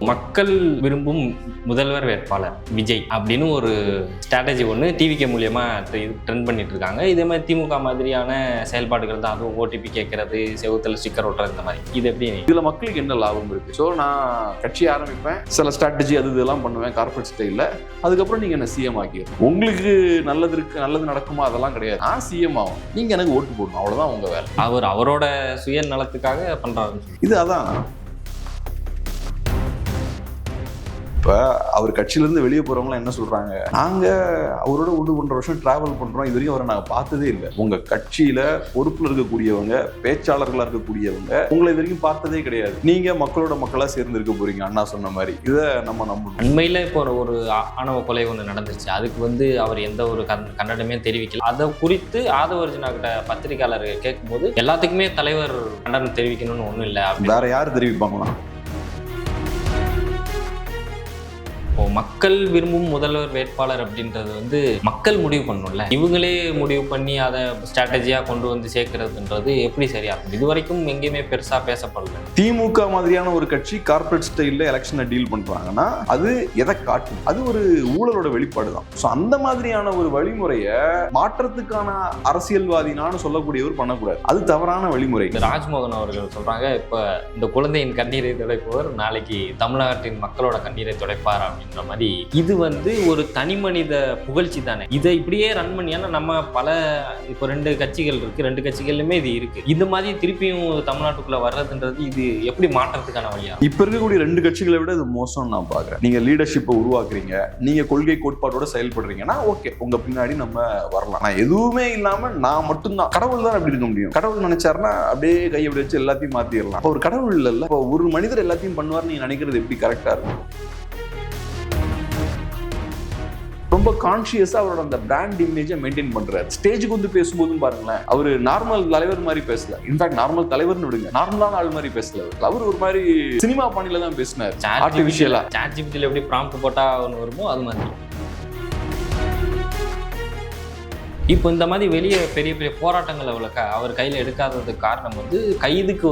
மக்கள் விரும்பும் முதல்வர் வேட்பாளர் விஜய் அப்படின்னு ஒரு ஸ்ட்ராட்டஜி ஒன்று டிவிகே மூலியமா ட்ரெண்ட் பண்ணிட்டு இருக்காங்க. இதே மாதிரி திமுக மாதிரியான செயல்பாடுகள் தான், அதுவும் ஓடிபி கேட்கறது, செவுத்துல ஸ்டிக்கர் ஒட்டுறது, இந்த மாதிரி. இது எப்படி இதுல மக்களுக்கு என்ன லாபம் இருக்கு? ஸோ நான் கட்சி ஆரம்பிப்பேன், சில ஸ்ட்ராட்டஜி அது இதெல்லாம் பண்ணுவேன் கார்பரேட் ஸ்டைலில், அதுக்கப்புறம் நீங்க என்ன சிஎம் ஆக்கிடுங்க. உங்களுக்கு நல்லது இருக்கு, நல்லது நடக்குமா, அதெல்லாம் கிடையாது. நான் சிஎம் ஆகும், நீங்க எனக்கு ஓட்டு போடணும், அவ்வளவுதான் உங்க வேலை. அவரோட சுய நலத்துக்காக பண்றாரு. இது அதான். இப்போ அவர் கட்சியிலேருந்து வெளியே போகிறவங்களாம் என்ன சொல்கிறாங்க, நாங்கள் அவரோட 1.5 வருஷம் ட்ராவல் பண்ணுறோம், இது வரைக்கும் அவரை நாங்கள் பார்த்ததே இல்லை. உங்கள் கட்சியில் பொறுப்பில் இருக்கக்கூடியவங்க, பேச்சாளர்களாக இருக்கக்கூடியவங்க உங்களை இது வரைக்கும் பார்த்ததே கிடையாது. நீங்கள் மக்களோட மக்களாக சேர்ந்து இருக்க போகிறீங்க, அண்ணா சொன்ன மாதிரி. இதை நம்ம நம்பணும். உண்மையில் இப்போ ஒரு ஆணவ கொலை ஒன்று நடந்துச்சு, அதுக்கு அவர் எந்த ஒரு கண்டனமே தெரிவிக்கல. அதை குறித்து ஆதவர்ஜுனா கிட்ட பத்திரிகையாளர் கேட்கும்போது எல்லாத்துக்குமே தலைவர் கண்டனம் தெரிவிக்கணும்னு ஒன்றும் இல்லை, வேற யார் தெரிவிப்பாங்களா? மக்கள் விரும்பும் முதல்வர் வேட்பாளர் அப்படின்றது மக்கள் முடிவு பண்ணணும்ல. இவங்களே முடிவு பண்ணி அதை ஸ்ட்ராட்டஜியா கொண்டு வந்து சேர்க்கறதுன்றது எப்படி சரியா இருக்கும்? இது வரைக்கும் எங்கேயுமே பெருசா பேசப்படல. திமுக மாதிரியான ஒரு கட்சி கார்பரேட் ஸ்டைல்ல எலெக்ஷனை டீல் பண்றாங்கன்னா அது எதை காட்டும்? அது ஒரு ஊழலோட வெளிப்பாடு தான். ஸோ அந்த மாதிரியான ஒரு வழிமுறையை மாற்றத்துக்கான அரசியல்வாதினான்னு சொல்லக்கூடியவர் பண்ணக்கூடாது. அது தவறான வழிமுறை. ராஜ்மோகன் அவர்கள் சொல்றாங்க, இப்ப இந்த குழந்தையின் கண்ணீரை துடைப்பவர் நாளைக்கு தமிழ்நாட்டின் மக்களோட கண்ணீரை துடைப்பார் அப்படின்னு மாதிரி. இது ஒரு தனி மனித புகழ்ச்சி தானே. இதை இப்படியே ரன் பண்ணி, நம்ம பல இப்போ 2 கட்சிகள் இருக்கு, 2 கட்சிகளுமே இது இருக்கு. இந்த மாதிரி திருப்பியும் தமிழ்நாட்டுக்குள்ள வர்றதுன்றது இது எப்படி மாற்றத்துக்கான வழியா? இப்ப இருக்கக்கூடிய 2 கட்சிகளை விட இது மோசம் நான் பாக்குறேன். நீங்க லீடர்ஷிப்பை உருவாக்குறீங்க, நீங்க கொள்கை கோட்பாட்டோட செயல்படுறீங்கன்னா ஓகே, உங்க பின்னாடி நம்ம வரலாம். நான் எதுவுமே இல்லாம நான் மட்டும்தான், கடவுள் தான் அப்படி இருக்க முடியும். கடவுள் நினைச்சாருன்னா அப்படியே கையை அப்படி வச்சு எல்லாத்தையும் மாத்திரலாம். ஒரு கடவுள் இல்ல, ஒரு மனிதர் எல்லாத்தையும் பண்ணுவார். நீங்க நினைக்கிறது எப்படி கரெக்டா இருக்கும்? ரொம்ப கான்சியஸா அவரோட அந்த பிராண்ட் இமேஜை மெயின்டைன் பண்றாரு. ஸ்டேஜுக்கு பேசும்போதும் பாருங்களேன், அவரு நார்மல் தலைவர் மாதிரி பேசல. இன்ஃபேக்ட் நார்மல் தலைவர்னு விடுங்க, நார்மலான ஆள் மாதிரி பேசல. அவர் ஒரு மாதிரி சினிமா பாணியில தான் பேசினார். ஆர்டிஃபிஷியலா சாட்ஜிபிட்டில எப்படி ப்ராம்ப்ட் போட்டா ஒன்று வருமோ அது மாதிரி. இப்போ இந்த மாதிரி வெளியே பெரிய பெரிய போராட்டங்களை அவர் கையில் எடுக்காததுக்கு காரணம் கைதுக்கு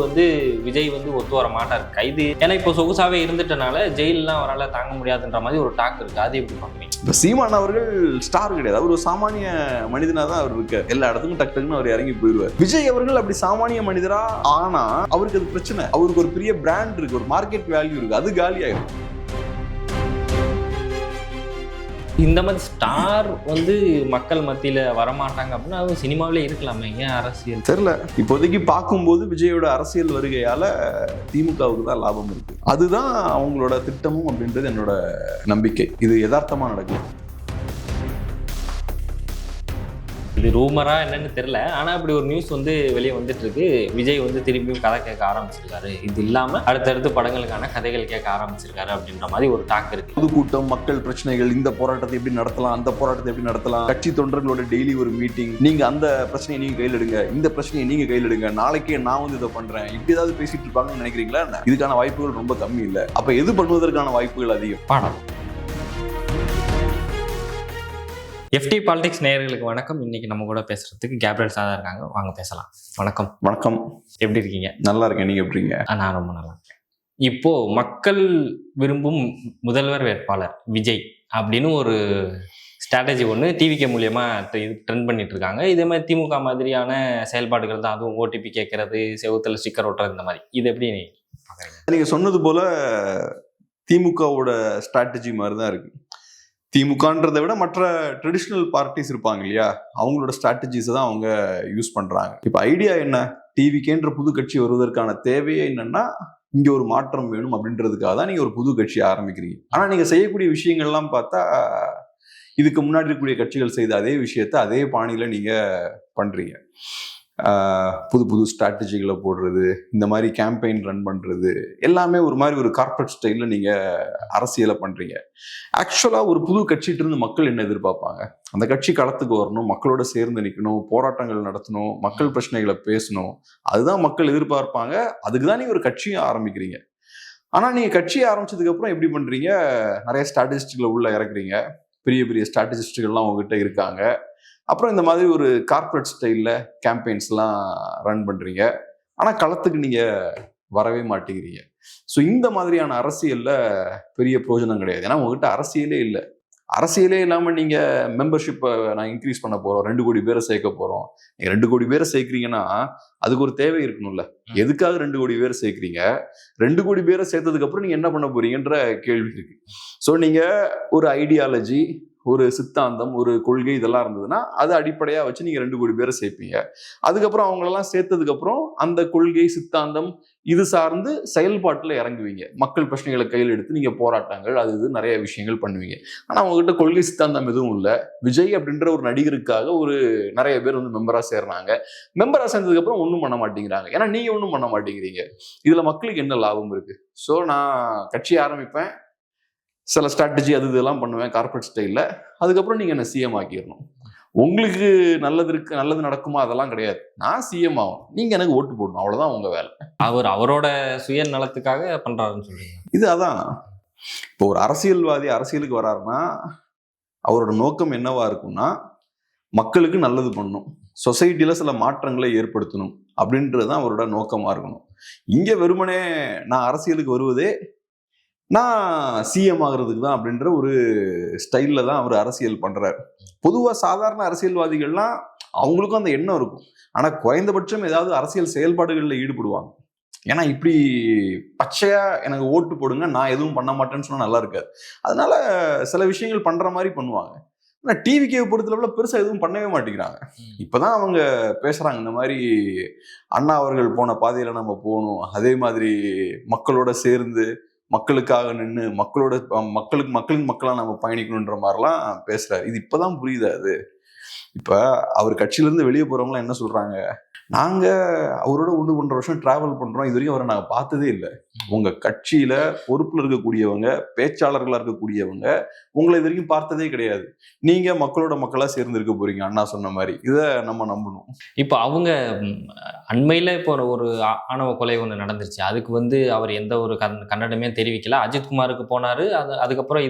விஜய் ஒத்து வர மாட்டார். கைது ஏன்னா இப்போ சொகுசாவே இருந்துட்டனால ஜெயிலெலாம் அவரால் தாங்க முடியாதுன்ற மாதிரி ஒரு டாக் இருக்கு. அது எப்படி பார்க்குறீங்க? இப்போ சீமான் அவர்கள் ஸ்டார் கிடையாது, அவர் ஒரு சாமானிய மனிதனா தான் அவர் இருக்க. எல்லா இடத்துக்கும் டக்குன்னு அவர் இறங்கி போயிடுவார். விஜய் அவர்கள் அப்படி சாமானிய மனிதரா ஆனா அவருக்கு அது பிரச்சனை. அவருக்கு ஒரு பெரிய பிராண்ட் இருக்கு, ஒரு மார்க்கெட் வேல்யூ இருக்கு, அது காலி ஆயிடும். இந்த மாதிரி ஸ்டார் மக்கள் மத்தியில வரமாட்டாங்க அப்படின்னா அதுவும் சினிமாவிலே இருக்கலாமே, ஏன் அரசியல் தெரியல. இப்போதைக்கு பார்க்கும்போது விஜயோட அரசியல் வருகையால திமுகவுக்கு தான் லாபம் இருக்கு. அதுதான் அவங்களோட திட்டமும் அப்படின்றது என்னோட நம்பிக்கை. இது யதார்த்தமா நடக்கும். இது ரூமரா என்னன்னு தெரியல, ஆனா அப்படி ஒரு நியூஸ் வெளியே வந்துட்டு இருக்கு. விஜய் திரும்பியும் கதை கேட்க ஆரம்பிச்சிருக்காரு. இது இல்லாம அடுத்தடுத்து படங்களுக்கான கதைகள் கேட்க ஆரம்பிச்சிருக்காரு அப்படின்ற மாதிரி ஒரு டாக் இருக்கு. பொதுக்கூட்டம், மக்கள் பிரச்சனைகள், இந்த போராட்டத்தை எப்படி நடத்தலாம், அந்த போராட்டத்தை எப்படி நடத்தலாம், கட்சி தொண்டர்களோட டெய்லி ஒரு மீட்டிங், நீங்க அந்த பிரச்சனையை நீங்க கையில் எடுங்க, இந்த பிரச்சனையை நீங்க கையில் எடுங்க, நாளைக்கே நான் இதை பண்றேன், இப்படி ஏதாவது பேசிட்டு இருப்பாங்கன்னு நினைக்கிறீங்களா? இதுக்கான வாய்ப்புகள் ரொம்ப கம்மி இல்லை. அப்ப எது பண்ணுவதற்கான வாய்ப்புகள் அதிகம்? பாடம். FT பாலிடிக்ஸ் நேயர்களுக்கு வணக்கம். இன்னைக்கு நம்ம கூட பேசுறதுக்கு கேப்ரியல் சார் இருக்காங்க, வாங்க பேசலாம். வணக்கம். வணக்கம். எப்படி இருக்கீங்க? நல்லா இருக்கேன், நீங்க எப்படி இருக்கீங்க? நான் ரொம்ப நல்லா இருக்கேன். இப்போ மக்கள் விரும்பும் முதல்வர் வேட்பாளர் விஜய் அப்படின்னு ஒரு ஸ்ட்ராட்டஜி ஒன்று டிவிகே மூலியமா ட்ரெண்ட் பண்ணிட்டு இருக்காங்க. இதே மாதிரி திமுக மாதிரியான செயல்பாடுகள் தான், அதுவும் ஓடிபி கேட்கறது, செவுத்துல ஸ்டிக்கர் ஒட்டுறது, இந்த மாதிரி. இது எப்படி நீங்க சொன்னது போல திமுகவோட ஸ்ட்ராட்டஜி மாதிரி தான் இருக்கு. திமுகன்றதை விட மற்ற ட்ரெடிஷ்னல் பார்ட்டிஸ் இருப்பாங்க இல்லையா, அவங்களோட ஸ்ட்ராட்டஜிஸை தான் அவங்க யூஸ் பண்றாங்க. இப்போ ஐடியா என்ன? டிவிகேன்ற புது கட்சி வருவதற்கான தேவையே என்னன்னா, இங்க ஒரு மாற்றம் வேணும் அப்படின்றதுக்காக தான் நீங்க ஒரு புது கட்சி ஆரம்பிக்கிறீங்க. ஆனா நீங்க செய்யக்கூடிய விஷயங்கள்லாம் பார்த்தா இதுக்கு முன்னாடி இருக்கக்கூடிய கட்சிகள் செய்த அதே விஷயத்த அதே பாணியில நீங்க பண்றீங்க. புது புது ஸ்ட்ராட்டஜிகளை போடுறது, இந்த மாதிரி கேம்பெயின் ரன் பண்றது, எல்லாமே ஒரு மாதிரி ஒரு கார்பரேட் ஸ்டைல்ல நீங்க அரசியலை பண்றீங்க. ஆக்சுவலா ஒரு புது கட்சிட்டு இருந்து மக்கள் என்ன எதிர்பார்ப்பாங்க? அந்த கட்சி களத்துக்கு வரணும், மக்களோட சேர்ந்து நிற்கணும், போராட்டங்கள் நடத்தணும், மக்கள் பிரச்சனைகளை பேசணும், அதுதான் மக்கள் எதிர்பார்ப்பாங்க. அதுக்குதான் நீங்க ஒரு கட்சியும் ஆரம்பிக்கிறீங்க. ஆனா நீங்க கட்சியை ஆரம்பிச்சதுக்கு அப்புறம் எப்படி பண்றீங்க? நிறைய ஸ்ட்ராட்டஜிஸ்ட்களை உள்ள இறக்குறீங்க. பெரிய பெரிய ஸ்ட்ராட்டஜிஸ்ட்கள்லாம் உங்ககிட்ட இருக்காங்க. அப்புறம் இந்த மாதிரி ஒரு கார்பரேட் ஸ்டைலில் கேம்பெயின்ஸ்லாம் ரன் பண்ணுறீங்க. ஆனால் களத்துக்கு நீங்கள் வரவே மாட்டேங்கிறீங்க. ஸோ இந்த மாதிரியான அரசியல்ல பெரிய பிரயோஜனம் கிடையாது. ஏன்னா உங்ககிட்ட அரசியலே இல்லை. அரசியலே இல்லாம நீங்க மெம்பர்ஷிப்பை நான் இன்க்ரீஸ் பண்ண போறோம், 2 கோடி பேரை சேர்க்க போறோம். நீங்க 2 கோடி பேரை சேர்க்கிறீங்கன்னா அதுக்கு ஒரு தேவை இருக்கணும்ல. எதுக்காக 2 கோடி பேரை சேர்க்கிறீங்க? 2 கோடி பேரை சேர்த்ததுக்கு அப்புறம் நீங்க என்ன பண்ண போறீங்கன்ற கேள்வி இருக்கு. ஸோ நீங்க ஒரு ஐடியாலஜி, ஒரு சித்தாந்தம், ஒரு கொள்கை இதெல்லாம் இருந்ததுன்னா அதை அடிப்படையா வச்சு நீங்க 2 கோடி பேரை சேர்ப்பீங்க. அதுக்கப்புறம் அவங்களெல்லாம் சேர்த்ததுக்கு அப்புறம் அந்த கொள்கை, சித்தாந்தம் இது சார்ந்து செயல்பாட்டுல இறங்குவீங்க. மக்கள் பிரச்சனைகளை கையில் எடுத்து நீங்க போராட்டங்கள், அது இது நிறைய விஷயங்கள் பண்ணுவீங்க. ஆனா உங்ககிட்ட கொள்கை சித்தாந்தம் எதுவும் இல்லை. விஜய் அப்படின்ற ஒரு நடிகருக்காக ஒரு நிறைய பேர் வந்து மெம்பரா சேர்றாங்க. மெம்பரா சேர்ந்ததுக்கு அப்புறம் ஒன்றும் பண்ண மாட்டேங்கிறாங்க. ஏன்னா நீங்க ஒன்றும் பண்ண மாட்டேங்கிறீங்க. இதுல மக்களுக்கு என்ன லாபம் இருக்கு? ஸோ நான் கட்சி ஆரம்பிப்பேன், சில ஸ்ட்ராட்டஜி அது இதெல்லாம் பண்ணுவேன் கார்பரேட் ஸ்டைலில், அதுக்கப்புறம் நீங்கள் என்ன சிஎம் ஆக்கிடணும். உங்களுக்கு நல்லது நடக்குமா? அதெல்லாம் கிடையாது. நான் சிஎம் ஆகும், நீங்கள் எனக்கு ஓட்டு போடணும், அவ்வளோதான் உங்கள் வேலை. அவரோட சுய நலத்துக்காக பண்ணுறாருன்னு சொல்றீங்க. இது அதான். இப்போ ஒரு அரசியல்வாதி அரசியலுக்கு வராருன்னா அவரோட நோக்கம் என்னவா இருக்கும்னா மக்களுக்கு நல்லது பண்ணணும், சொசைட்டியில் சில மாற்றங்களை ஏற்படுத்தணும் அப்படின்றது தான் அவரோட நோக்கமாக இருக்கணும். இங்கே வெறுமனே நான் அரசியலுக்கு வருவதே நான் சிஎம் ஆகிறதுக்கு தான் அப்படின்ற ஒரு ஸ்டைலில் தான் அவர் அரசியல் பண்ணுறாரு. பொதுவாக சாதாரண அரசியல்வாதிகள்லாம் அவங்களுக்கும் அந்த எண்ணம் இருக்கும். ஆனால் குறைந்தபட்சம் ஏதாவது அரசியல் செயல்பாடுகளில் ஈடுபடுவாங்க. ஏன்னா இப்படி பச்சையா எனக்கு ஓட்டு போடுங்க, நான் எதுவும் பண்ண மாட்டேன்னு சொன்னால் நல்லா இருக்காது. அதனால சில விஷயங்கள் பண்ணுற மாதிரி பண்ணுவாங்க. ஆனால் டிவிக்கே பொறுத்தளவில் பெருசாக எதுவும் பண்ணவே மாட்டேங்கிறாங்க. இப்போதான் அவங்க பேசுகிறாங்க, இந்த மாதிரி அண்ணா அவர்கள் போன பாதையில் நம்ம போகணும், அதே மாதிரி மக்களோட சேர்ந்து மக்களுக்காக நின்று மக்களின் மக்களா நம்ம பயணிக்கணுன்ற மாதிரிலாம் பேசுறாரு. இது இப்பதான் புரியுது. அது இப்ப அவர் கட்சியிலிருந்து வெளியே போறவங்களாம் என்ன சொல்றாங்க, நாங்க அவரோட 1.5 வருஷம் டிராவல் பண்றோம், இது வரைக்கும் அவரை நாங்க பார்த்ததே இல்லை. உங்க கட்சியில பொறுப்புல இருக்கக்கூடியவங்க, பேச்சாளர்களா இருக்கக்கூடியவங்க உங்களை இது வரைக்கும் பார்த்ததே கிடையாது. நீங்க மக்களோட மக்களா சேர்ந்து இருக்க போறீங்க அண்ணா சொன்ன மாதிரி. இதை நம்ம நம்பணும். இப்போ அவங்க அண்மையில இப்போ ஒரு ஆணவ கொலை ஒன்று நடந்துருச்சு. அதுக்கு வந்து அவர் எந்த ஒரு கண்டனமே தெரிவிக்கல. அஜித்குமாருக்கு போனாரு. அதுக்கப்புறம்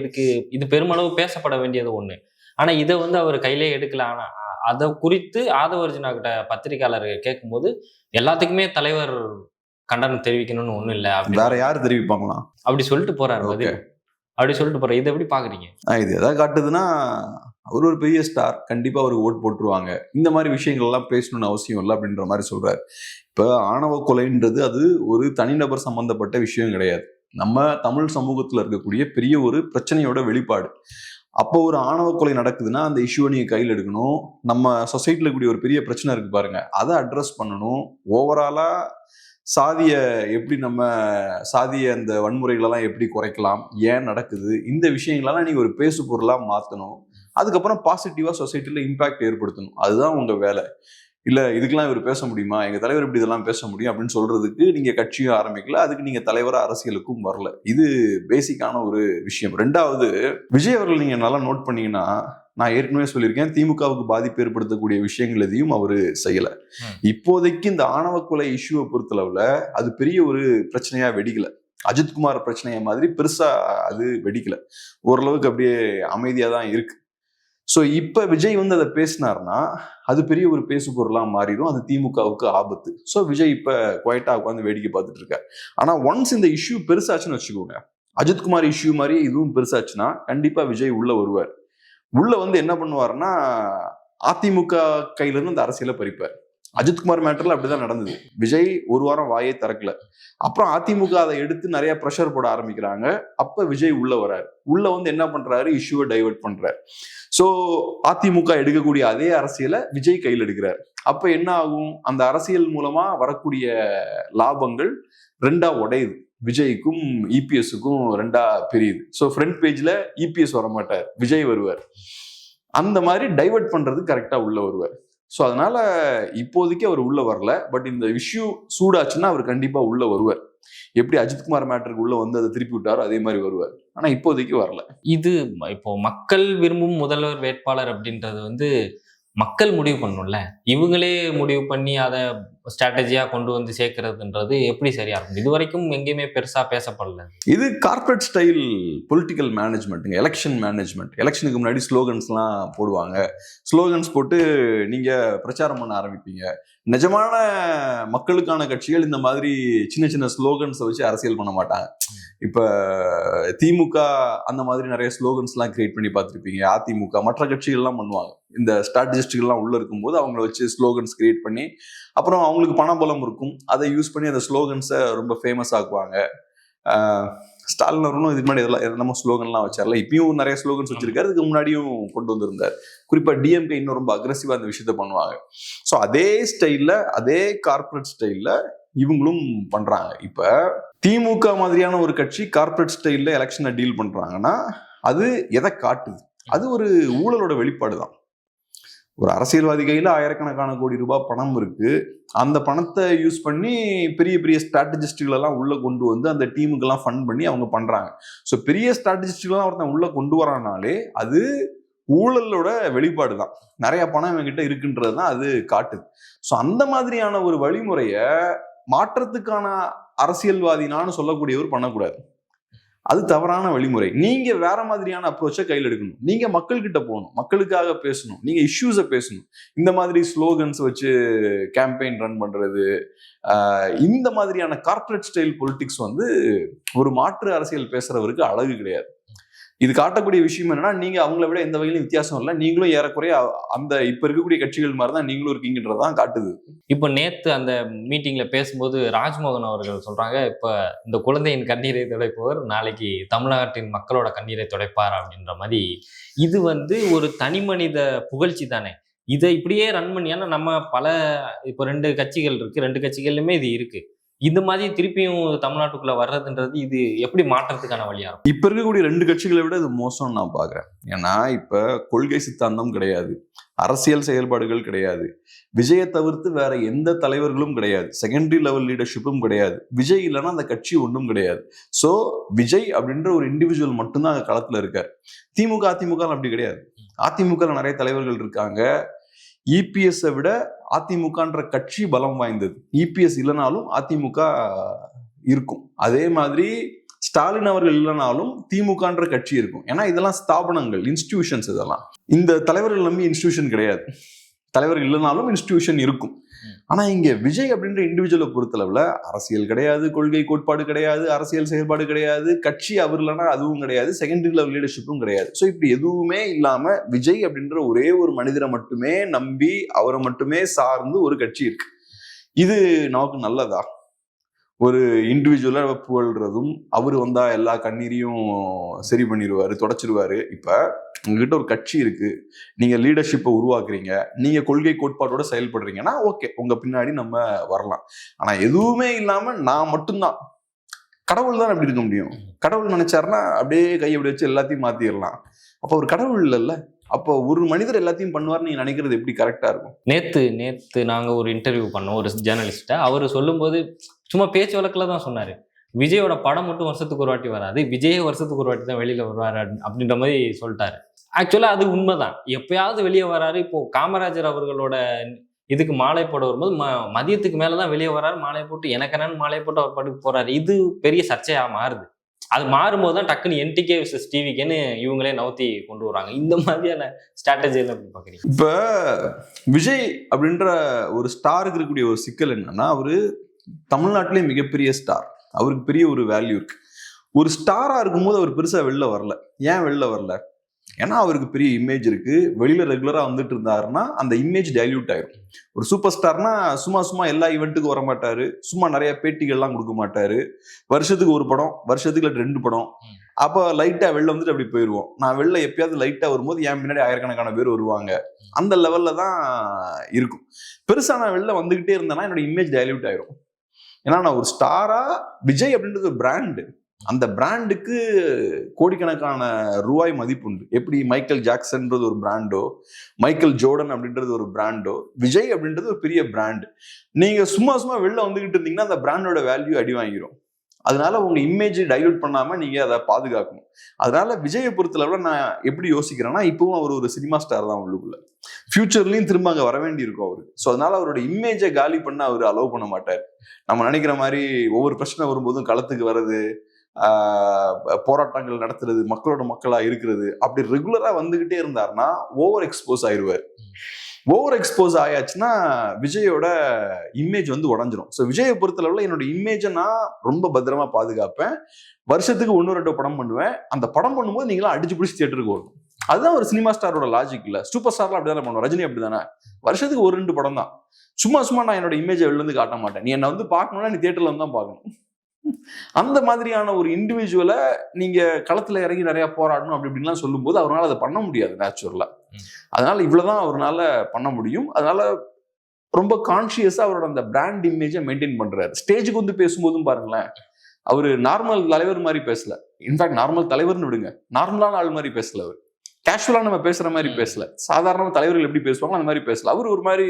இது பெருமளவு பேசப்பட வேண்டியது ஒண்ணு. ஆனா இதை வந்து அவர் கையிலே எடுக்கல. ஆனா அதை குறித்து ஆதவ அர்ஜுனா கிட்ட பத்திரிகையாளர் கேட்கும்போது எல்லாத்துக்குமே தலைவர் கண்டனம் தெரிவிக்கணும்னு ஒண்ணும் இல்லை, வேற யாரு தெரிவிப்பாங்களா அப்படி சொல்லிட்டு போறாரு. அப்படி சொல்லிட்டு போறாரு. இதை எப்படி பாக்குறீங்க? இது எதாவது காட்டுதுன்னா அவர் ஒரு பெரிய ஸ்டார், கண்டிப்பா அவருக்கு ஓட்டு போட்டுருவாங்க, இந்த மாதிரி விஷயங்கள் எல்லாம் பேசணும்னு அவசியம் இல்லை அப்படின்ற மாதிரி சொல்றாரு. இப்ப ஆணவ கொலைன்றது அது ஒரு தனிநபர் சம்பந்தப்பட்ட விஷயம் கிடையாது. நம்ம தமிழ் சமூகத்துல இருக்கக்கூடிய பெரிய ஒரு பிரச்சனையோட வெளிப்பாடு. அப்போ ஒரு ஆணவ கொலை நடக்குதுன்னா அந்த இஷ்யூவை நீங்க கையில் எடுக்கணும். நம்ம சொசைட்டில இருக்கக்கூடிய ஒரு பெரிய பிரச்சனை இருக்கு பாருங்க, அதை அட்ரஸ் பண்ணணும். ஓவராலா சாதிய அந்த வன்முறைகளெல்லாம் எப்படி குறைக்கலாம், ஏன் நடக்குது, இந்த விஷயங்களெல்லாம் நீங்க ஒரு பேசு பொருளா மாற்றணும். அதுக்கப்புறம் பாசிட்டிவா சொசைட்டில இம்பாக்ட் ஏற்படுத்தணும். அதுதான் உங்க வேலை. இல்ல இதுக்கெல்லாம் இவர் பேச முடியுமா, எங்க தலைவர் இப்படி இதெல்லாம் பேச முடியும் அப்படின்னு சொல்றதுக்கு நீங்க கட்சியும் ஆரம்பிக்கல, அதுக்கு நீங்க தலைவரா அரசியலுக்கும் வரல. இது பேசிக்கான ஒரு விஷயம். ரெண்டாவது, விஜய் அவர்கள் நீங்க நல்லா நோட் பண்ணீங்கன்னா, நான் ஏற்கனவே சொல்லியிருக்கேன், திமுகவுக்கு பாதிப்பு ஏற்படுத்தக்கூடிய விஷயங்கள் எதையும் அவரு செய்யல. இப்போதைக்கு இந்த ஆணவ கொலை இஷ்யூவை பொறுத்தளவுல அது பெரிய ஒரு பிரச்சனையா வெடிக்கல. அஜித்குமார் பிரச்சனைய மாதிரி பெருசா அது வெடிக்கல. ஓரளவுக்கு அப்படியே அமைதியா தான் இருக்கு. ஸோ இப்போ விஜய் வந்து அதை பேசினார்னா அது பெரிய ஒரு பேசு பொருளாக மாறிடும். அது திமுகவுக்கு ஆபத்து. ஸோ விஜய் இப்போ குவைட்டா உட்காந்து வேடிக்கை பார்த்துட்டு இருக்கார். ஆனால் ஒன்ஸ் இந்த இஷ்யூ பெருசாச்சுன்னு வச்சுக்கோங்க, அஜித்குமார் இஷ்யூ மாதிரி இதுவும் பெருசாச்சுன்னா கண்டிப்பா விஜய் உள்ள வருவார். உள்ள வந்து என்ன பண்ணுவார்னா அதிமுக கையிலிருந்து அந்த அரசியலை பறிப்பார். அஜித்குமார் மேட்டர்ல அப்படிதான் நடந்தது. விஜய் ஒரு வாரம் வாயை திறக்கல. அப்புறம் அதிமுக அதை எடுத்து நிறைய ப்ரெஷர் போட ஆரம்பிக்கிறாங்க. அப்ப விஜய் உள்ள வர்றாரு. உள்ள வந்து என்ன பண்றாரு, இஷ்யூவை டைவர்ட் பண்றாரு. சோ அதிமுக எடுக்கக்கூடிய அதே அரசியலை விஜய் கையில் எடுக்கிறார். அப்ப என்ன ஆகும், அந்த அரசியல் மூலமா வரக்கூடிய லாபங்கள் ரெண்டா உடையுது. விஜய்க்கும் இபிஎஸ்க்கும் ரெண்டா பிரியுது. ஸோ ஃப்ரண்ட் பேஜ்ல இபிஎஸ் வர மாட்டார், விஜய் வருவார். அந்த மாதிரி டைவர்ட் பண்றது கரெக்டா உள்ள வருவார். ஸோ அதனால இப்போதைக்கு அவர் உள்ள வரல. பட் இந்த இஷ்யூ சூடாச்சுன்னா அவர் கண்டிப்பா உள்ள வருவார். எப்படி அஜித்குமார் மேட்டருக்கு உள்ள வந்து அதை திருப்பி விட்டாரோ அதே மாதிரி வருவார். ஆனா இப்போதைக்கு வரல. இது இப்போ மக்கள் விரும்பும் முதல்வர் வேட்பாளர் அப்படின்றது வந்து மக்கள் முடிவு பண்ணணும்ல. இவங்களே முடிவு பண்ணி அதை ஸ்ட்ராட்டஜியா கொண்டு வந்து சேர்க்கிறதுன்றது எப்படி சரியா இருக்கும்? இதுவரைக்கும் எங்கேயுமே பெருசா பேசப்படல. இது கார்ப்பரேட் ஸ்டைல் பொலிட்டிக்கல் மேனேஜ்மெண்ட்டுங்க, எலெக்ஷன் மேனேஜ்மெண்ட். எலெக்ஷனுக்கு முன்னாடி ஸ்லோகன்ஸ்லாம் போடுவாங்க. ஸ்லோகன்ஸ் போட்டு நீங்க பிரச்சாரம் பண்ண ஆரம்பிப்பீங்க. நிஜமான மக்களுக்கான கட்சிகள் இந்த மாதிரி சின்ன சின்ன ஸ்லோகன்ஸை வச்சு அரசியல் பண்ண மாட்டாங்க. இப்ப திமுக அந்த மாதிரி நிறைய ஸ்லோகன்ஸ்லாம் கிரியேட் பண்ணி பார்த்துருப்பீங்க. அதிமுக மற்ற கட்சிகள்லாம் பண்ணுவாங்க. இந்த ஸ்ட்ராட்டஜிஸ்டுகள்லாம் உள்ள இருக்கும்போது அவங்கள வச்சு ஸ்லோகன்ஸ் கிரியேட் பண்ணி, அப்புறம் அவங்களுக்கு பணபலம் இருக்கும், அதை யூஸ் பண்ணி அந்த ஸ்லோகன்ஸை ரொம்ப ஃபேமஸ் ஆக்குவாங்க. ஸ்டாலின் அவர்களும் இது மாதிரி நம்ம ஸ்லோகன்லாம் வச்சார்ல, இப்பயும் நிறைய ஸ்லோகன்ஸ் வச்சிருக்காரு, இதுக்கு முன்னாடியும் கொண்டு வந்திருந்தார். குறிப்பா டிஎம்கே இன்னும் ரொம்ப அக்ரெசிவா அந்த விஷயத்த பண்ணுவாங்க. ஸோ அதே ஸ்டைல்ல, அதே கார்ப்பரேட் ஸ்டைல்ல இவங்களும் பண்றாங்க. இப்ப திமுக மாதிரியான ஒரு கட்சி கார்ப்பரேட் ஸ்டைல்ல எலெக்ஷனை டீல் பண்றாங்கன்னா அது எதை காட்டுது? அது ஒரு ஊழலோட வெளிப்பாடு தான். ஒரு அரசியல்வாதி கையில ஆயிரக்கணக்கான கோடி ரூபாய் பணம் இருக்கு. அந்த பணத்தை யூஸ் பண்ணி பெரிய பெரிய ஸ்ட்ராட்டஜிஸ்டுகள் எல்லாம் உள்ள கொண்டு வந்து அந்த டீமுக்கு எல்லாம் ஃபண்ட் பண்ணி அவங்க பண்றாங்க. ஸோ பெரிய ஸ்ட்ராட்டஜிஸ்டுகள் ஒருத்தன் உள்ள கொண்டு வரானாலே அது ஊழலோட வெளிப்பாடு தான். நிறைய பணம் இவங்கிட்ட இருக்குன்றது தான் அது காட்டுது. ஸோ அந்த மாதிரியான ஒரு வழிமுறைய மாற்றத்துக்கான அரசியல்வாதினான்னு சொல்லக்கூடியவர் பண்ணக்கூடாது. அது தவறான வழிமுறை. நீங்க வேற மாதிரியான அப்ரோச்சை கையில் எடுக்கணும். நீங்க மக்கள்கிட்ட போகணும், மக்களுக்காக பேசணும், நீங்க இஷ்யூஸை பேசணும். இந்த மாதிரி ஸ்லோகன்ஸ் வச்சு கேம்பெயின் ரன் பண்றது, இந்த மாதிரியான கார்ப்பரேட் ஸ்டைல் பொலிட்டிக்ஸ் ஒரு மாற்று அரசியல் பேசுறவருக்கு அழகு கிடையாது. இது காட்டக்கூடிய விஷயம் என்னன்னா, நீங்க அவங்கள விட எந்த வகையிலும் வித்தியாசம் இல்லை, நீங்களும் ஏறக்குறைய அந்த இப்ப இருக்கக்கூடிய கட்சிகள் மாதிரி தான் நீங்களும் இருக்கீங்கன்றதான் காட்டுது. இப்ப நேத்து அந்த மீட்டிங்ல பேசும்போது ராஜ்மோகன் அவர்கள் சொல்றாங்க, இப்ப இந்த குழந்தையின் கண்ணீரை துடைப்பவர் நாளைக்கு தமிழ்நாட்டின் மக்களோட கண்ணீரை துடைப்பார் அப்படின்ற மாதிரி. இது ஒரு தனி மனித புகழ்ச்சி தானே. இதை இப்படியே ரன் பண்ணி, ஏன்னா நம்ம இப்போ 2 கட்சிகள் இருக்கு, 2 கட்சிகள்லுமே இது இருக்கு. இந்த மாதிரி திருப்பியும் தமிழ்நாட்டுக்குள்ள வர்றதுன்றது இது எப்படி மாற்றத்துக்கான வழியா இருக்கும்? இப்ப இருக்கக்கூடிய 2 கட்சிகளை விட இது மோசம்னு நான் பாக்குறேன். ஏன்னா இப்ப கொள்கை சித்தாந்தம் கிடையாது, அரசியல் செயல்பாடுகள் கிடையாது, விஜயை தவிர்த்து வேற எந்த தலைவர்களும் கிடையாது, செகண்டரி லெவல் லீடர்ஷிப்பும் கிடையாது. விஜய் இல்லைன்னா அந்த கட்சி ஒன்றும் கிடையாது. ஸோ விஜய் அப்படின்ற ஒரு இண்டிவிஜுவல் மட்டும்தான் அங்க களத்துல இருக்காரு. திமுக அதிமுக அப்படி கிடையாது. அதிமுக நிறைய தலைவர்கள் இருக்காங்க. இபிஎஸ்ஸை விட அதிமுகன்ற கட்சி பலம் வாய்ந்தது. இபிஎஸ் இல்லைனாலும் அதிமுக இருக்கும். அதே மாதிரி ஸ்டாலின் அவர்கள் இல்லைனாலும் திமுகன்ற கட்சி இருக்கும். ஏன்னா இதெல்லாம் ஸ்தாபனங்கள், இன்ஸ்டிடியூஷன்ஸ். இதெல்லாம் இந்த தலைவர்கள் நம்பி இன்ஸ்டிடியூஷன் கிடையாது. தலைவர்கள் இல்லைனாலும் இன்ஸ்டிடியூஷன் இருக்கும். ஆனா இங்க விஜய் அப்படின்ற இண்டிவிஜுவலை பொறுத்தளவுல அரசியல் கிடையாது, கொள்கை கோட்பாடு கிடையாது, அரசியல் செயல்பாடு கிடையாது, கட்சி அவர் இல்லைன்னா அதுவும் கிடையாது, செகண்டரி லெவல் லீடர்ஷிப்பும் கிடையாது. ஸோ இப்படி எதுவுமே இல்லாம விஜய் அப்படின்ற ஒரே ஒரு மனிதரை மட்டுமே நம்பி, அவரை மட்டுமே சார்ந்து ஒரு கட்சி இருக்கு. இது நமக்கு நல்லதா? ஒரு இண்டிவிஜுவலா புகழ்றதும், அவர் வந்தா எல்லா கண்ணீரையும் சரி பண்ணிடுவாரு, தொடச்சிருவாரு. இப்ப உங்ககிட்ட ஒரு கட்சி இருக்கு, நீங்க லீடர்ஷிப்பை உருவாக்குறீங்க, நீங்க கொள்கை கோட்பாட்டோட செயல்படுறீங்கன்னா ஓகே, உங்க பின்னாடி நம்ம வரலாம். ஆனா எதுவுமே இல்லாம நான் மட்டும்தான், கடவுள் தான் அப்படி இருக்க முடியும். கடவுள் நினைச்சாருன்னா அப்படியே கையை அப்படி வச்சு எல்லாத்தையும் மாத்திடலாம். அப்ப ஒரு கடவுள் இல்லைல்ல. அப்போ ஒரு மனிதர் எல்லாத்தையும் பண்ணுவார் நீங்க நினைக்கிறது எப்படி கரெக்டா இருக்கும்? நேத்து நாங்க ஒரு இன்டர்வியூ பண்ணோம் ஒரு ஜேர்னலிஸ்ட. அவர் சொல்லும்போது சும்மா பேச்சு வழக்குல தான் சொன்னாரு, விஜயோட படம் மட்டும் வருஷத்துக்கு ஒரு வாட்டி வராது, விஜயே வருஷத்துக்கு ஒரு வாட்டி தான் வெளியில வருவாரு அப்படின்ற மாதிரி சொல்லிட்டாரு. ஆக்சுவலா அது உண்மைதான். எப்பயாவது வெளியே வராரு. இப்போ காமராஜர் அவர்களோட இதுக்கு மாலை போட வரும்போது மதியத்துக்கு மேலதான் வெளியே வராரு, மாலை போட்டு எனக்கு என்னன்னு மாலை போட்டு அவர் படுக்க போறாரு. இது பெரிய சர்ச்சையா மாறுது. அது மாறும்போது தான் டக்குன்னு என்டிகே விசஸ் டிவிக்கேன்னு இவங்களே நவுத்தி கொண்டு வராங்க. இந்த மாதிரியான ஸ்ட்ராட்டஜி எல்லாம் எப்படி பாக்குறீங்க? இப்ப விஜய் அப்படின்ற ஒரு ஸ்டாருக்கு இருக்கக்கூடிய ஒரு சிக்கல் என்னன்னா, அவரு தமிழ்நாட்டிலே மிகப்பெரிய ஸ்டார், அவருக்கு பெரிய ஒரு வேல்யூ இருக்கு. ஒரு ஸ்டாரா இருக்கும்போது அவர் பெருசா வெளில வரல. ஏன் வெளில வரல? ஏன்னா அவருக்கு பெரிய இமேஜ் இருக்கு. வெளியில ரெகுலரா வந்துட்டு இருந்தாருன்னா அந்த இமேஜ் டைல்யூட் ஆயிரும். ஒரு சூப்பர் ஸ்டார்னா சும்மா எல்லா ஈவெண்ட்டுக்கும் வர மாட்டாரு, சும்மா நிறைய பேட்டிகள்லாம் கொடுக்க மாட்டாரு. வருஷத்துக்கு ஒரு படம், வருஷத்துக்கு 2 படம். அப்போ லைட்டா வெளில வந்துட்டு அப்படி போயிடுவோம். நான் வெளில எப்பயாவது லைட்டா வரும்போது என் பின்னாடி ஆயிரக்கணக்கான பேர் வருவாங்க. அந்த லெவல்ல தான் இருக்கும். பெருசா நான் வெளில வந்துகிட்டே இருந்தேன்னா என்னோட இமேஜ் டைல்யூட் ஆயிரும். ஏன்னா நான் ஒரு ஸ்டாரா, விஜய் அப்படின்றது ஒரு பிராண்டு, அந்த பிராண்டுக்கு கோடிக்கணக்கான ரூபாய் மதிப்பு உண்டு. எப்படி மைக்கேல் ஜாக்சன்ன்றது ஒரு பிராண்டோ, மைக்கேல் ஜோர்டன் அப்படின்றது ஒரு பிராண்டோ, விஜய் அப்படின்றது ஒரு பெரிய பிராண்டு. நீங்க சும்மா வெளில வந்துகிட்டு இருந்தீங்கன்னா அந்த பிராண்டோட வேல்யூ அடி வாங்கிரும். அதனால உங்க இமேஜ் டைல்யூட் பண்ணாம நீங்க அதை பாதுகாக்கணும். அதனால விஜயை பொறுத்தளவுல நான் எப்படி யோசிக்கிறேன்னா, இப்பவும் அவர் ஒரு சினிமா ஸ்டார் தான் உள்ளுக்குள்ள. ஃபியூச்சர்லயும் திரும்ப அங்க வர வேண்டி இருக்கும் அவருக்கு. ஸோ அதனால அவரோட இமேஜை காலி பண்ண அவர் அலோவ் பண்ண மாட்டார். நம்ம நினைக்கிற மாதிரி ஒவ்வொரு பிரச்சனை வரும்போதும் களத்துக்கு வர்றது, போராட்டங்கள் நடத்துறது, மக்களோட மக்களா இருக்கிறது, அப்படி ரெகுலரா வந்துகிட்டே இருந்தாருன்னா ஓவர் எக்ஸ்போஸ் ஆயிடுவார். ஓவர் எக்ஸ்போஸ் ஆயாச்சுன்னா விஜயோட இமேஜ் வந்து உடஞ்சிரும். ஸோ விஜயை பொறுத்தளவுல என்னோட இமேஜை நான் ரொம்ப பத்திரமா பாதுகாப்பேன். வருஷத்துக்கு 1-2 படம் பண்ணுவேன். அந்த படம் பண்ணும்போது நீங்களாம் அடிச்சு பிடிச்சி தியேட்டருக்கு வரணும். அதுதான் ஒரு சினிமா ஸ்டாரோட லாஜிக். இல்ல சூப்பர் ஸ்டார்லாம் அப்படிதான் பண்ணுவோம். ரஜினி அப்படிதானே, வருஷத்துக்கு 1-2 படம் தான். சும்மா நான் என்னோட இமேஜை வெளில இருந்து காட்ட மாட்டேன். நீ என்ன வந்து பார்க்கணும்னா நீ தியேட்டர்ல வந்து தான் பார்க்கணும். அந்த மாதிரியான ஒரு இண்டிவிஜுவலை நீங்க களத்துல இறங்கி நிறைய போராடணும் அப்படி இப்படின்லாம் சொல்லும் போது அவரால் அதை பண்ண முடியாது நேச்சுரலா. அதனால இவ்வளவுதான் அவரால் பண்ண முடியும். அதனால ரொம்ப கான்சியஸா அவரோட அந்த பிராண்ட் இமேஜை மெயின்டைன் பண்றாரு. ஸ்டேஜுக்கு வந்து பேசும்போதும் பாருங்களேன், அவரு நார்மல் தலைவர் மாதிரி பேசல. இன்ஃபேக்ட் நார்மல் தலைவர்னு விடுங்க, நார்மலான ஆள் மாதிரி பேசல. அவர் கேஷுவலா நம்ம பேசுற மாதிரி பேசல. சாதாரண தலைவர்கள் எப்படி பேசுவாங்க அந்த மாதிரி பேசல. அவர் ஒரு மாதிரி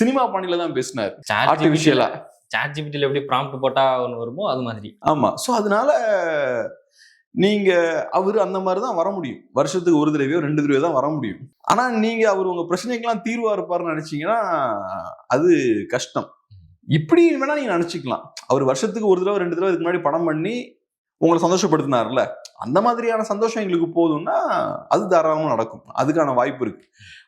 சினிமா பாணியில தான் பேசினார், ஆர்டிபிஷியலா. ChatGPT எப்படி ப்ராம்ப்ட் போட்டா ஒன்று வருமோ அது மாதிரி. ஆமா. ஸோ அதனால நீங்க அவரு அந்த மாதிரி தான் வர முடியும். வருஷத்துக்கு 1 தடவையோ 2 தடவையோ தான் வர முடியும். ஆனா நீங்க அவர் உங்க பிரச்சனைக்கெல்லாம் தீர்வா இருப்பாருன்னு நினைச்சீங்கன்னா அது கஷ்டம். இப்படி வேணா நீங்க நினைச்சுக்கலாம். அவர் வருஷத்துக்கு 1 தடவை 2 தடவை இதுக்கு முன்னாடி படம் பண்ணி உங்களை சந்தோஷப்படுத்தினார்ல, அந்த மாதிரியான சந்தோஷம் எங்களுக்கு போதும்னா அது தாராளமாக நடக்கும். அதுக்கான வாய்ப்பு இருக்கு.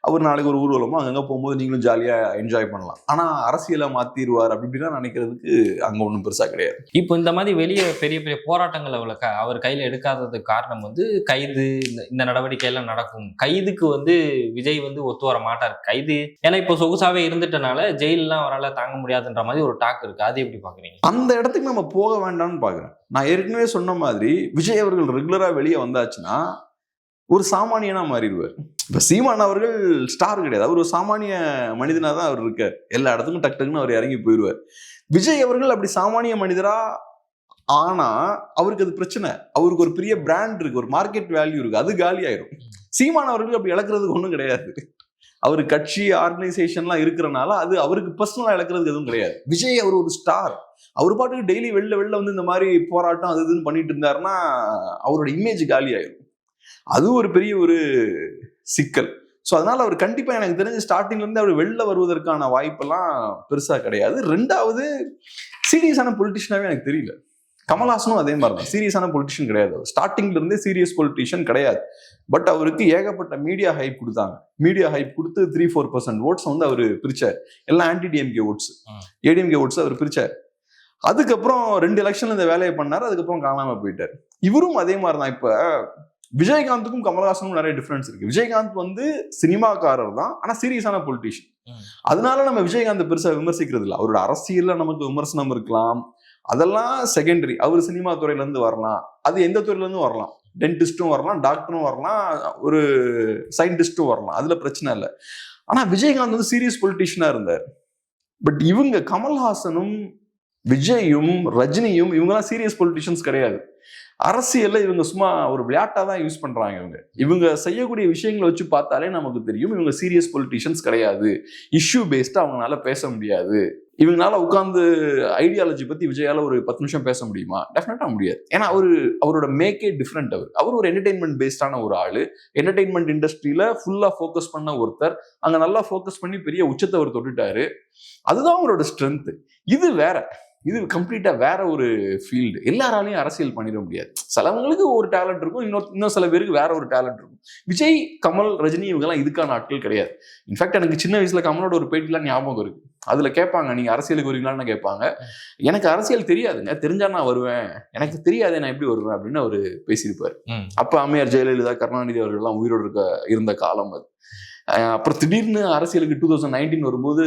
அவர் நாளைக்கு ஒரு ஊர்வலமோ அங்கங்க போகும்போது நீங்களும் ஜாலியா என்ஜாய் பண்ணலாம். ஆனா அரசியலை மாத்திடுவார் அப்படி இப்படிலாம் நினைக்கிறதுக்கு அங்க ஒன்றும் பெருசா கிடையாது. இப்போ இந்த மாதிரி வெளியே பெரிய பெரிய போராட்டங்கள் அவர் கையில எடுக்காததுக்கு காரணம் வந்து கைது, இந்த நடவடிக்கையெல்லாம் நடக்கும். கைதுக்கு வந்து விஜய் வந்து ஒத்து வர மாட்டார். கைது ஏன்னா இப்போ சொகுசாவே இருந்துட்டனால ஜெயிலெலாம் அவரால் தாங்க முடியாதுன்ற மாதிரி ஒரு டாக் இருக்கு. அது எப்படி பாக்குறீங்க? அந்த இடத்துக்கு நம்ம போக வேண்டாம்னு பாக்குறேன். நான் ஏற்கனவே சொன்ன மாதிரி விஜய் அவர்கள் ரெகுலரா வெளியே வந்தாச்சுன்னா ஒரு சாமானியனா மாறிடுவார். இப்ப சீமான் அவர்கள் ஸ்டார் கிடையாது, அவர் ஒரு சாமானிய மனிதனா தான் அவர் இருக்கார். எல்லா இடத்துக்கும் டக்குன்னு அவர் இறங்கி போயிடுவார். விஜய் அவர்கள் அப்படி சாமானிய மனிதரா ஆனா அவருக்கு அது பிரச்சனை. அவருக்கு ஒரு பெரிய பிராண்ட் இருக்கு, ஒரு மார்க்கெட் வேல்யூ இருக்கு, அது காலி ஆயிரும். சீமான் அவர்களுக்கு அப்படி இழக்கிறதுக்கு ஒன்றும் கிடையாது. அவரு கட்சி ஆர்கனைசேஷன்லாம் இருக்கிறனால அது அவருக்கு பர்சனலா இழக்கிறதுக்கு எதுவும் கிடையாது. விஜய் அவர் ஒரு ஸ்டார். அவர் பாட்டுக்கு டெய்லி வெளில வந்து இந்த மாதிரி போராட்டம் அது இதுன்னு பண்ணிட்டு இருந்தாருன்னா அவரோட இமேஜ் காலி ஆயிரும். அது ஒரு பெரிய ஒரு சிக்கல். ஸோ அதனால அவர் கண்டிப்பா எனக்கு தெரிஞ்ச ஸ்டார்டிங்ல இருந்து அவர் வெளில வருவதற்கான வாய்ப்பெல்லாம் பெருசா கிடையாது. 2வது சீரியஸான பொலிட்டிஷியனாவே எனக்கு தெரியல. கமல்ஹாசனும் அதே மாதிரி தான் சீரியஸான பொலிட்டிஷியன் கிடையாது. ஸ்டார்டிங்ல இருந்தே சீரியஸ் பொலிட்டிஷியன் கிடையாது. பட் அவருக்கு ஏகப்பட்ட மீடியா ஹைப் கொடுத்தாங்க. மீடியா ஹைப் கொடுத்து 3-4% ஓட்ஸ் வந்து அவர் பிரிச்சார். எல்லாம் anti DMK votes, ADMK votes அவர் பிரிச்சார். அதுக்கப்புறம் 2 எலெக்ஷன்ல இந்த வேலையை பண்ணாரு. அதுக்கப்புறம் காணாம போயிட்டார். இவரும் அதே மாதிரி தான். இப்ப விஜயகாந்துக்கும் கமல்ஹாசனுக்கும் நிறைய டிஃபரன்ஸ் இருக்கு. விஜயகாந்த் வந்து சினிமாக்காரர் தான், ஆனா சீரியஸான பொலிட்டிஷியன். அதனால நம்ம விஜயகாந்த் பெருசா விமர்சிக்கிறது இல்லை. அவரோட அரசியல்ல நமக்கு விமர்சனம் இருக்கலாம், அதெல்லாம் செகண்டரி. அவர் சினிமா துறையில இருந்து வரலாம், அது எந்த துறையில இருந்து வரலாம். டென்டிஸ்டும் வரலாம், டாக்டரும் வரலாம், ஒரு சயின்டிஸ்டும் வரலாம், அதுல பிரச்சனை இல்லை. ஆனா விஜயகாந்த் வந்து சீரியஸ் பொலிட்டிஷியனா இருந்தார். பட் இவங்க கமல்ஹாசனும் விஜயும் ரஜினியும் இவங்கெல்லாம் சீரியஸ் பொலிட்டிஷியன்ஸ் கிடையாது. அரசியல்ல இவங்க சும்மா ஒரு விளையாட்டா தான் யூஸ் பண்றாங்க. இவங்க செய்யக்கூடிய விஷயங்களை வச்சு பார்த்தாலே நமக்கு தெரியும் இவங்க சீரியஸ் பொலிட்டிஷியன்ஸ் கிடையாது. இஷ்யூ பேஸ்டா அவங்களால பேச முடியாது. இவங்களால உட்கார்ந்து ஐடியாலஜி பத்தி விஜயால ஒரு 10 நிமிஷம் பேச முடியுமா? டெஃபினட்டா முடியாது. ஏன்னா அவரோட மேக்கே டிஃப்ரெண்ட். அவர் ஒரு என்டர்டெயின்மெண்ட் பேஸ்டான ஒரு ஆளு. என்டர்டெயின்மெண்ட் இண்டஸ்ட்ரியில ஃபுல்லா ஃபோக்கஸ் பண்ண ஒருத்தர். அங்க நல்லா ஃபோக்கஸ் பண்ணி பெரிய உச்சத்தை அவர் தொட்டுட்டாரு. அதுதான் அவரோட ஸ்ட்ரென்த். இது வேற, இது கம்ப்ளீட்டா வேற ஒரு ஃபீல்டு. எல்லாராலையும் அரசியல் பண்ணிட முடியாது. சிலவங்களுக்கு ஒரு டேலண்ட் இருக்கும், இன்னும் சில பேருக்கு வேற ஒரு டேலண்ட் இருக்கும். விஜய், கமல், ரஜினி இவங்கெல்லாம் இதுக்கான ஆட்கள் கிடையாது. இன்ஃபேக்ட் எனக்கு சின்ன வயசுல கமலோட ஒரு பேட்டிலாம் ஞாபகம் இருக்கு. அதுல கேட்பாங்க, நீங்க அரசியலுக்கு வருவீங்களான்னு கேட்பாங்க. எனக்கு அரசியல் தெரியாதுங்க, தெரிஞ்சா நான் வருவேன், எனக்கு தெரியாதே நான் எப்படி வருவேன் அப்படின்னு அவரு பேசியிருப்பாரு. அப்ப அம்மையார் ஜெயலலிதா, கருணாநிதி அவர்கள் எல்லாம் உயிரோடு இருந்த காலம் அது. அப்புறம் திடீர்னு அரசியலுக்கு 2019 வரும்போது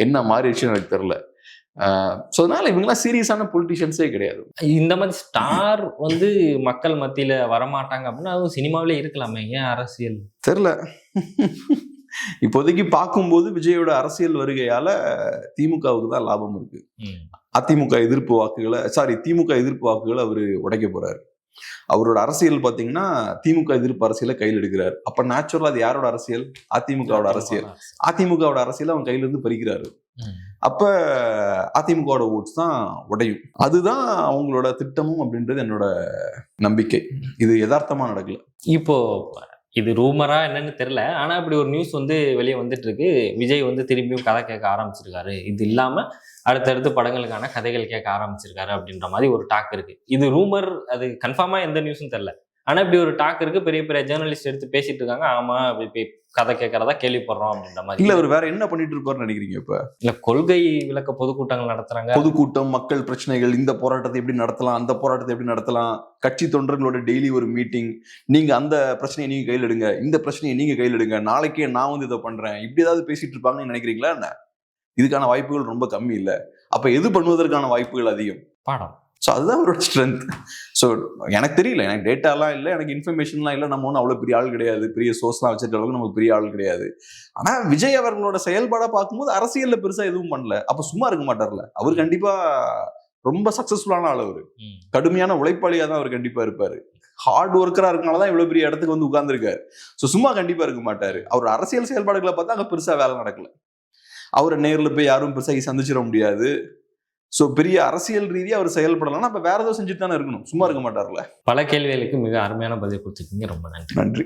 என்ன மாறிடுச்சுன்னு எனக்கு தெரியல. ஸோ அதனால இவங்கெல்லாம் சீரியஸான பொலிட்டிஷியன்ஸே கிடையாது. இந்த மாதிரி ஸ்டார் வந்து மக்கள் மத்தியில வரமாட்டாங்க அப்படின்னா அதுவும் சினிமாவிலே இருக்கலாமே, ஏன் அரசியல் தெரியல. இப்போதைக்கு பார்க்கும்போது விஜயோட அரசியல் வருகையால திமுகவுக்கு தான் லாபம் இருக்கு. திமுக எதிர்ப்பு வாக்குகளை அவரு உடைக்க போறாரு. அவரோட அரசியல் பாத்தீங்கன்னா திமுக எதிர்ப்பு அரசியலை கையில் எடுக்கிறாரு. அப்ப நேச்சுரலா அது யாரோட அரசியல்? அதிமுகவோட அரசியல். அதிமுகவோட அரசியல் அவன் கையில இருந்து பறிக்கிறாரு. அப்ப அதிமுகவோட ஓட்ஸ் தான் உடையும். அதுதான் அவங்களோட திட்டமும் அப்படின்றது என்னோட நம்பிக்கை. இது யதார்த்தமா நடக்கல. இப்போ இது ரூமரா என்னன்னு தெரியல, ஆனா இப்படி ஒரு நியூஸ் வந்து வெளியே வந்துட்டு இருக்கு. விஜய் வந்து திரும்பியும் கதை கேட்க ஆரம்பிச்சிருக்காரு, இது இல்லாம அடுத்தடுத்து படங்களுக்கான கதைகள் கேட்க ஆரம்பிச்சிருக்காரு அப்படின்ற மாதிரி ஒரு டாக் இருக்கு. இது ரூமர், அது கன்ஃபார்மா எந்த நியூஸும் தெரியல. ஆனா இப்படி ஒரு டாக் இருக்கு, பெரிய பெரிய ஜேர்னலிஸ்ட் எடுத்து பேசிட்டு இருக்காங்க. ஆமா, இப்படி கதை கேட்கறதா கேள்விப்படுறோம் அப்படின்ற மாதிரி. இல்ல அவர் வேற என்ன பண்ணிட்டு இருப்பாருன்னு நினைக்கிறீங்க? இப்ப இல்ல கொள்கை விளக்க பொதுக்கூட்டங்கள் நடத்துறாங்க. பொதுக்கூட்டம், மக்கள் பிரச்சனைகள், இந்த போராட்டத்தை எப்படி நடத்தலாம், அந்த போராட்டத்தை எப்படி நடத்தலாம், கட்சி தொண்டர்களோட டெய்லி ஒரு மீட்டிங், நீங்க அந்த பிரச்சனையை நீங்க கையில் எடுங்க, இந்த பிரச்சனையை நீங்க கையில் எடுங்க, நாளைக்கே நான் வந்து இதை பண்றேன், இப்படி ஏதாவது பேசிட்டு இருப்பாங்கன்னு நினைக்கிறீங்களா என்ன? இதுக்கான வாய்ப்புகள் ரொம்ப கம்மி இல்ல. அப்ப எது பண்ணுவதற்கான வாய்ப்புகள் அதிகம்? பாடம். ஸோ அதுதான் அவரோட ஸ்ட்ரென்த். ஸோ எனக்கு தெரியல, எனக்கு டேட்டாலாம் இல்லை, எனக்கு இன்ஃபர்மேஷன்லாம் இல்லை, நம்ம ஒன்றும் அவ்வளோ பெரிய ஆள் கிடையாது, பெரிய சோர்ஸ்லாம் வச்சிருக்க அளவுக்கு நமக்கு பெரிய ஆள் கிடையாது. ஆனால் விஜய் அவர்களோட செயல்பாடாக பார்க்கும்போது அரசியலில் பெருசாக எதுவும் பண்ணல. அப்போ சும்மா இருக்க மாட்டார்ல. அவர் கண்டிப்பாக ரொம்ப சக்ஸஸ்ஃபுல்லான ஆள். அவர் கடுமையான உழைப்பாளியாக தான் அவர் கண்டிப்பாக இருப்பார். ஹார்ட் ஒர்க்கராக இருக்கனால தான் இவ்வளோ பெரிய இடத்துக்கு வந்து உட்கார்ந்துருக்காரு. ஸோ சும்மா கண்டிப்பாக இருக்க மாட்டார். அவர் அரசியல் செயல்பாடுகளை பார்த்தா அங்கே பெருசாக வேலை நடக்கல. அவரை நேரில் போய் யாரும் பெருசாக சந்திச்சிட முடியாது. ஸோ பெரிய அரசியல் ரீதியாக அவர் செயல்படலாம். அப்போ வேற ஏதோ செஞ்சுட்டு தானே இருக்கணும், சும்மா இருக்க மாட்டார்ல. பல கேள்விகளுக்கு மிக அருமையான பதில் கொடுத்துருக்கீங்க. ரொம்ப நன்றி. நன்றி.